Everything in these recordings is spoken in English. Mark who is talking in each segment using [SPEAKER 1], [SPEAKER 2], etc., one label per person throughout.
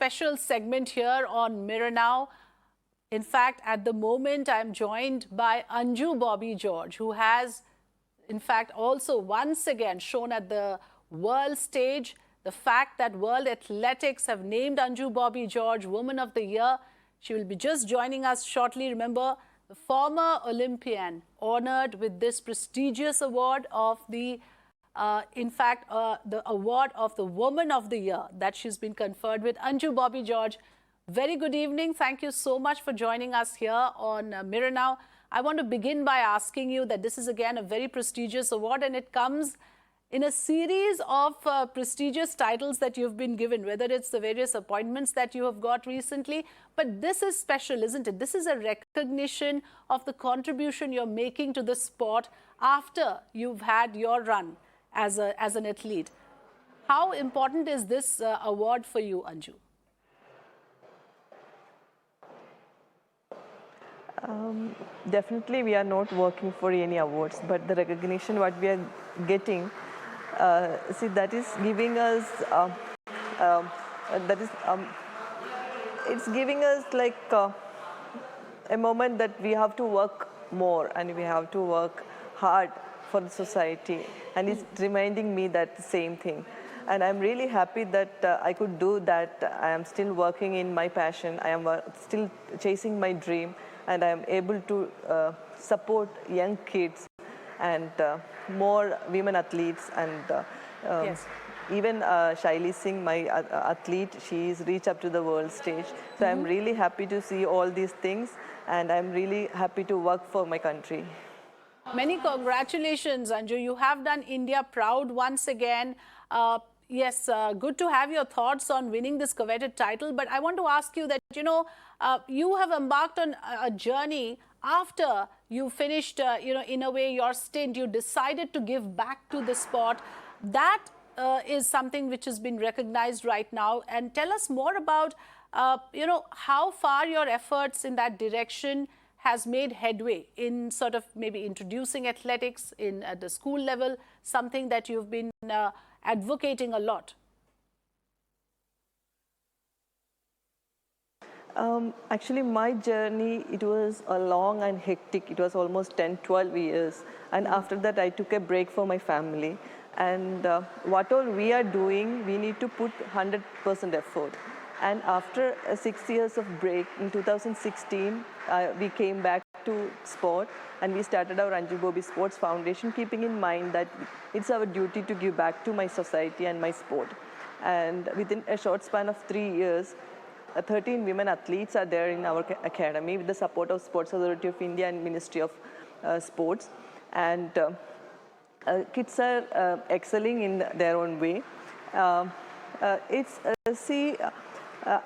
[SPEAKER 1] special segment here on Mirror Now. In fact, at the moment, I'm joined by Anju Bobby George, who has, in fact, also once again shown at the world stage the fact that World Athletics have named Anju Bobby George Woman of the Year. She will be just joining us shortly. Remember, the former Olympian honored with this prestigious award of the the award of the Woman of the Year that she's been conferred with. Anju Bobby George, very good evening. Thank you so much for joining us here on Mirror Now. I want to begin by asking you that this is again a very prestigious award, and it comes in a series of prestigious titles that you've been given, whether it's the various appointments that you have got recently. But this is special, isn't it? This is a recognition of the contribution you're making to the sport after you've had your run as an athlete. How important is this award for you, Anju?
[SPEAKER 2] Definitely we are not working for any awards, but the recognition what we are getting, see, that is giving us, it's giving us like a moment that we have to work more and we have to work hard for the society, and it's reminding me that the same thing. And I'm really happy that I could do that. I am still working in my passion. I am still chasing my dream, and I am able to support young kids and more women athletes. And
[SPEAKER 1] Yes.
[SPEAKER 2] even Shaili Singh, my athlete, she's reached up to the world stage. So I'm really happy to see all these things, and I'm really happy to work for my country.
[SPEAKER 1] Many congratulations, Anju. You have done India proud once again. Yes, good to have your thoughts on winning this coveted title. But I want to ask you that, you have embarked on a journey after you finished, in a way, your stint. You decided to give back to the sport. That is something which has been recognized right now. And tell us more about, how far your efforts in that direction has made headway in sort of maybe introducing athletics at the school level, something that you've been advocating a lot.
[SPEAKER 2] Actually, my journey, it was a long and hectic. It was almost 10, 12 years. And after that, I took a break for my family. And what all we are doing, we need to put 100% effort. And after 6 years of break, in 2016, we came back to sport, and we started our Anju Bobby Sports Foundation, keeping in mind that it's our duty to give back to my society and my sport. And within a short span of 3 years, 13 women athletes are there in our academy with the support of Sports Authority of India and Ministry of Sports. And kids are excelling in their own way.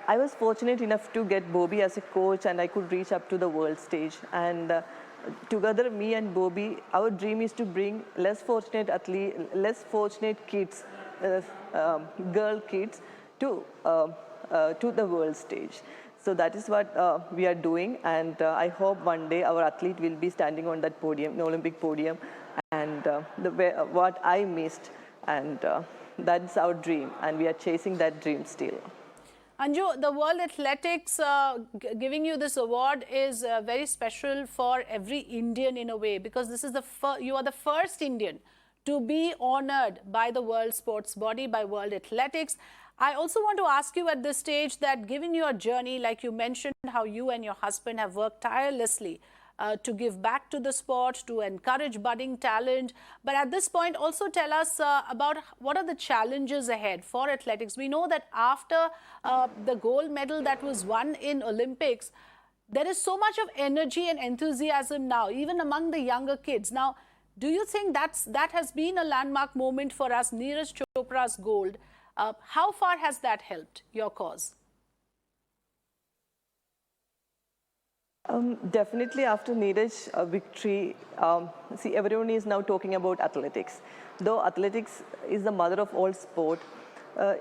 [SPEAKER 2] I was fortunate enough to get Bobby as a coach, and I could reach up to the world stage. And together, me and Bobby, our dream is to bring less fortunate kids, girl kids, to the world stage. So that is what we are doing, and I hope one day our athlete will be standing on that podium, the Olympic podium, and what I missed, and that's our dream, and we are chasing that dream still.
[SPEAKER 1] Anju, the World Athletics giving you this award is very special for every Indian in a way, because this is you are the first Indian to be honored by the world sports body, by World Athletics. I also want to ask you at this stage that, given your journey, like you mentioned, how you and your husband have worked tirelessly to give back to the sport, to encourage budding talent. But at this point, also tell us about what are the challenges ahead for athletics. We know that after the gold medal that was won in Olympics, there is so much of energy and enthusiasm now, even among the younger kids. Now, do you think that has been a landmark moment for us, Neeraj Chopra's gold? How far has that helped your cause?
[SPEAKER 2] Definitely after Neeraj's victory, see, everyone is now talking about athletics. Though athletics is the mother of all sport,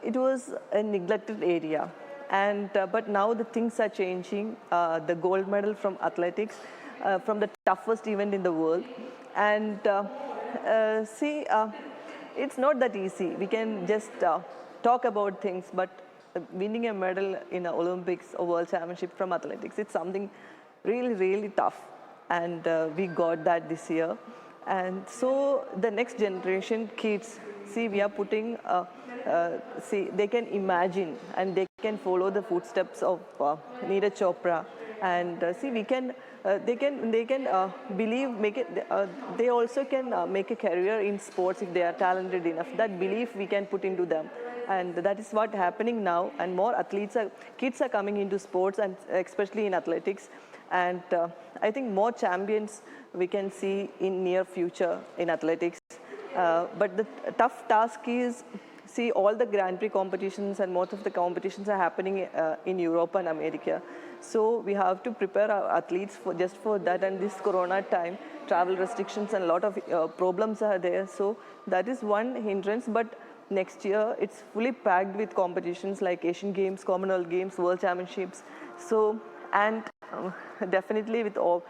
[SPEAKER 2] it was a neglected area. And but now the things are changing. The gold medal from athletics, from the toughest event in the world. And it's not that easy. We can just talk about things, but winning a medal in the Olympics or World Championship from athletics, it's something really, really tough. And we got that this year. And so the next generation kids, see, we are putting, see, they can imagine and they can follow the footsteps of Neeraj Chopra. And see, we can, they can believe, make it, they also can make a career in sports if they are talented enough. That belief we can put into them. And that is what's happening now. And more kids are coming into sports, and especially in athletics. And I think more champions we can see in near future in athletics. But the tough task is, see, all the Grand Prix competitions and most of the competitions are happening in Europe and America. So we have to prepare our athletes for just for that. And this Corona time, travel restrictions and a lot of problems are there. So that is one hindrance. But next year, it's fully packed with competitions like Asian Games, Commonwealth Games, World Championships. So, and definitely with all,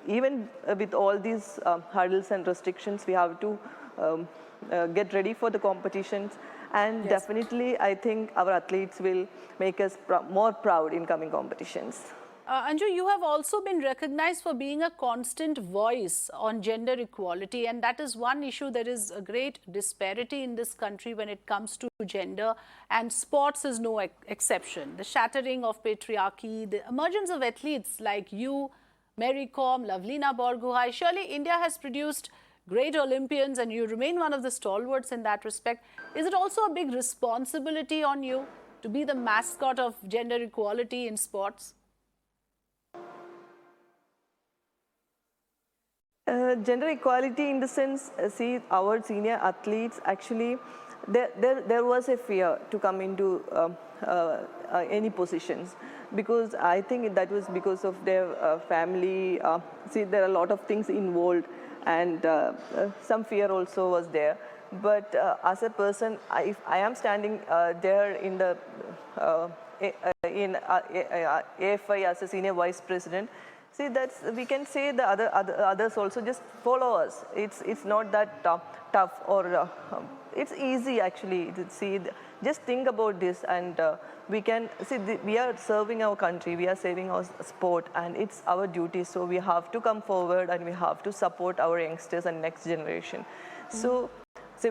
[SPEAKER 2] even with all these hurdles and restrictions, we have to get ready for the competitions. And definitely, I think our athletes will make us more proud in coming competitions.
[SPEAKER 1] Anju, you have also been recognized for being a constant voice on gender equality, and that is one issue. There is a great disparity in this country when it comes to gender, and sports is no exception. The shattering of patriarchy, the emergence of athletes like you, Mary Kom, Lavlina Borgohain. Surely India has produced great Olympians, and you remain one of the stalwarts in that respect. Is it also a big responsibility on you to be the mascot of gender equality in sports?
[SPEAKER 2] Gender equality in the sense, see, our senior athletes actually, there was a fear to come into any positions, because I think that was because of their family. See, there are a lot of things involved, and some fear also was there. But as a person, if I am standing there in the AFI as a senior vice president, see, that's, we can say the others also just follow us. It's not that tough or it's easy actually. See, just think about this, and we can see we are serving our country, we are saving our sport, and it's our duty. So we have to come forward and we have to support our youngsters and next generation. So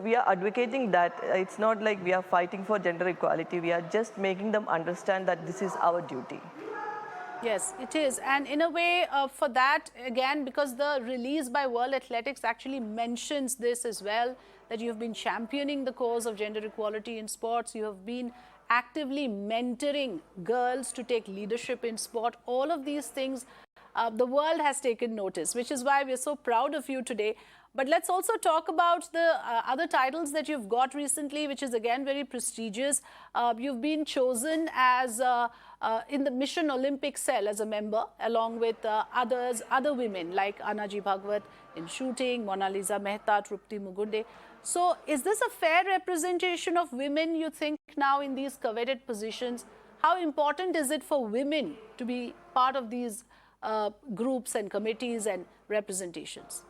[SPEAKER 2] we are advocating that. It's not like we are fighting for gender equality. We are just making them understand that this is our duty.
[SPEAKER 1] Yes, it is. And in a way, for that, again, because the release by World Athletics actually mentions this as well, that you have been championing the cause of gender equality in sports. You have been actively mentoring girls to take leadership in sport. All of these things, the world has taken notice, which is why we're so proud of you today. But let's also talk about the other titles that you've got recently, which is again very prestigious. You've been chosen as in the Mission Olympic cell as a member, along with other women like Anaji Bhagwat in shooting, Mona Lisa Mehta, Trupti Mugunde. So is this a fair representation of women, you think, now in these coveted positions? How important is it for women to be part of these groups and committees and representations?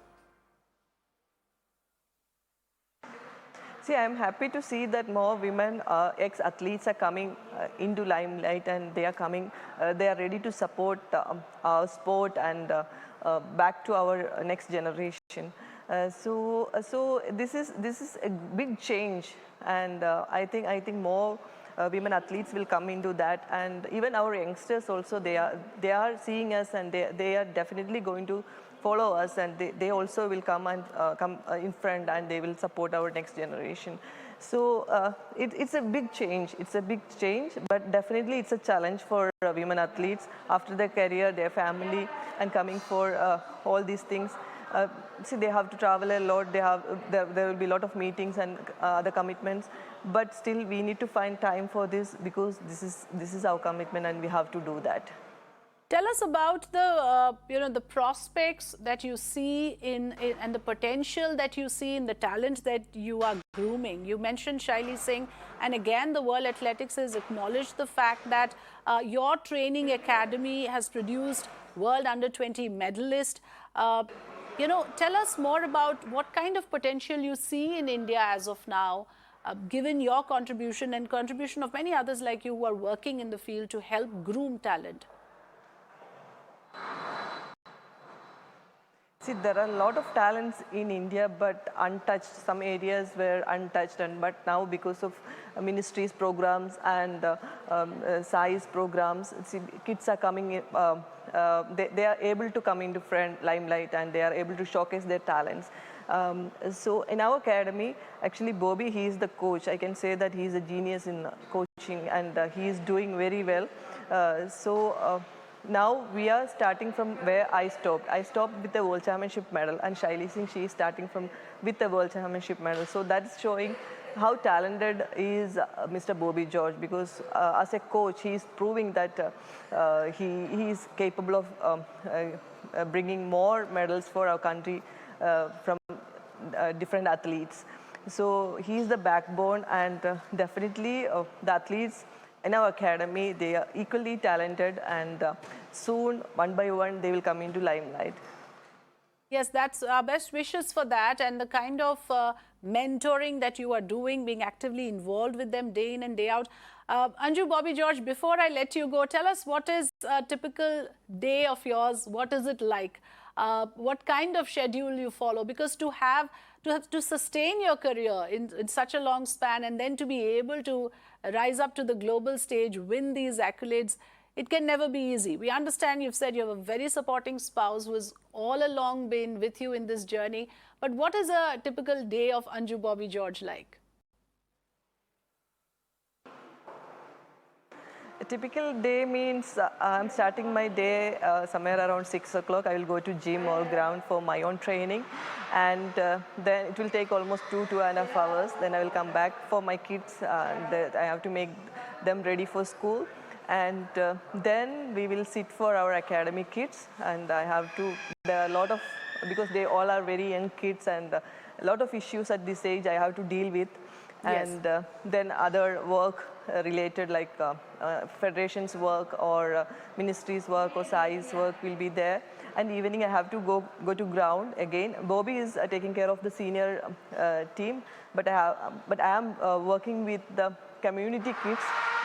[SPEAKER 2] See, I'm happy to see that more women, ex-athletes are coming into limelight, and they are coming, they are ready to support our sport and back to our next generation. So this is a big change, and I think more women athletes will come into that, and even our youngsters also, they are seeing us, and they are definitely going to follow us, and they also will come and come in front, and they will support our next generation. So it's a big change. It's a big change, but definitely it's a challenge for women athletes after their career, their family, and coming for all these things. See, they have to travel a lot. There will be a lot of meetings and other commitments, but still we need to find time for this, because this is our commitment, and we have to do that.
[SPEAKER 1] Tell us about the the prospects that you see in and the potential that you see in the talent that you are grooming. You mentioned Shaili Singh, and again the World Athletics has acknowledged the fact that your training academy has produced World Under-20 medalist. Tell us more about what kind of potential you see in India as of now. given your contribution and contribution of many others like you who are working in the field to help groom talent?
[SPEAKER 2] See, there are a lot of talents in India, but untouched. Some areas were untouched, but now because of ministries programs and size programs, see, kids are coming in, they are able to come into limelight and they are able to showcase their talents. So in our academy, actually Bobby, he is the coach. I can say that he is a genius in coaching, and he is doing very well. Now we are starting from where I stopped. I stopped with the World Championship medal, and Shaili Singh, she is starting from with the World Championship medal. So that's showing how talented is Mr. Bobby George, because as a coach, he is proving that he is capable of bringing more medals for our country from different athletes. So he is the backbone, and definitely the athletes in our academy, they are equally talented, and soon, one by one, they will come into limelight.
[SPEAKER 1] Yes, that's our best wishes for that, and the kind of mentoring that you are doing, being actively involved with them day in and day out. Anju Bobby George, before I let you go, tell us what is a typical day of yours? What is it like? What kind of schedule you follow? Because to sustain your career in such a long span, and then to be able to rise up to the global stage, win these accolades, it can never be easy. We understand you've said you have a very supporting spouse who has all along been with you in this journey. But what is a typical day of Anju Bobby George like?
[SPEAKER 2] A typical day means I'm starting my day somewhere around 6 o'clock. I will go to gym or ground for my own training, and then it will take almost 2.5 hours. Then I will come back for my kids. I have to make them ready for school, and then we will sit for our academy kids. And I have to, there are a lot of, because they all are very young kids, and a lot of issues at this age I have to deal with.
[SPEAKER 1] Yes.
[SPEAKER 2] And then other work related, like federations work or ministries work or size work will be there. And evening I have to go to ground again. Bobby is taking care of the senior team, but I am working with the community kids,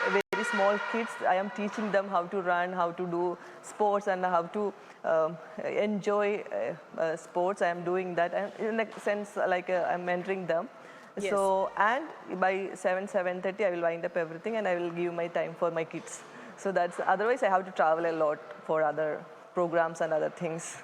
[SPEAKER 2] very small kids. I am teaching them how to run, how to do sports, and how to enjoy sports. I am doing that, and in a sense, like I'm mentoring them.
[SPEAKER 1] Yes.
[SPEAKER 2] So, and by 7:30, I will wind up everything, and I will give my time for my kids. So that's, otherwise I have to travel a lot for other programs and other things.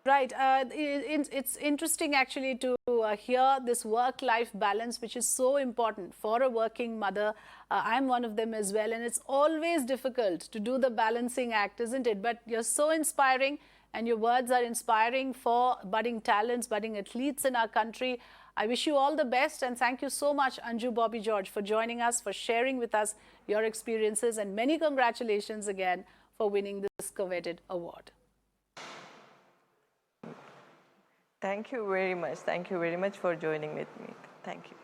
[SPEAKER 1] Right. It's interesting actually to hear this work-life balance, which is so important for a working mother. I'm one of them as well. And it's always difficult to do the balancing act, isn't it? But you're so inspiring, and your words are inspiring for budding talents, budding athletes in our country. I wish you all the best, and thank you so much, Anju Bobby George, for joining us, for sharing with us your experiences, and many congratulations again for winning this coveted award.
[SPEAKER 2] Thank you very much. Thank you very much for joining with me. Thank you.